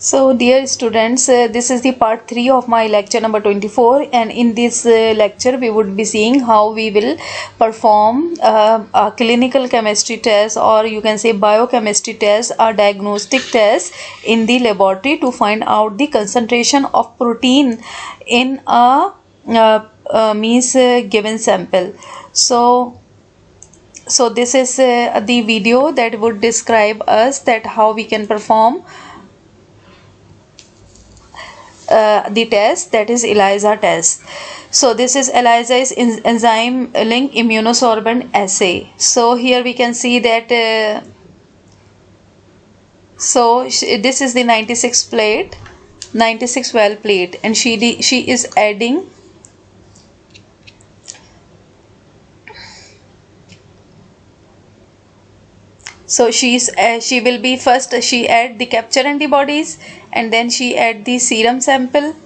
So dear students, this is the part 3 of my lecture number 24, and in this lecture we would be seeing how we will perform a clinical chemistry test, or you can say biochemistry test, a diagnostic test in the laboratory to find out the concentration of protein in a given sample. So this is the video that would describe us that how we can perform the test, that is ELISA test. So this is ELISA's enzyme link immunosorbent assay. So here we can see that this is the 96 plate, 96 well plate, and she is adding. So she will be first, she add the capture antibodies, and then she add the serum sample.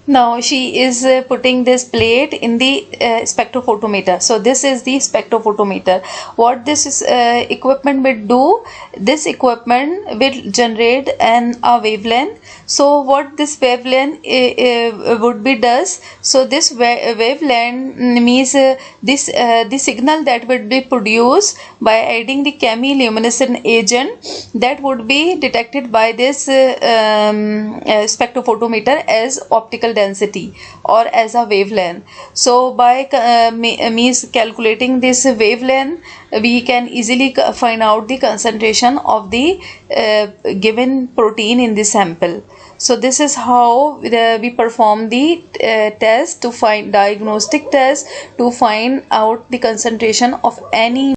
Now she is putting this plate in the spectrophotometer. So this is the spectrophotometer. What this is, equipment will do, this equipment will generate a wavelength. So what this wavelength would be does, so this wavelength means the signal that would be produced by adding the chemiluminescent agent, that would be detected by this spectrophotometer as optical density or as a wavelength. So by means calculating this wavelength, we can easily find out the concentration of the given protein in the sample. So this is how we perform the test to find diagnostic test to find out the concentration of any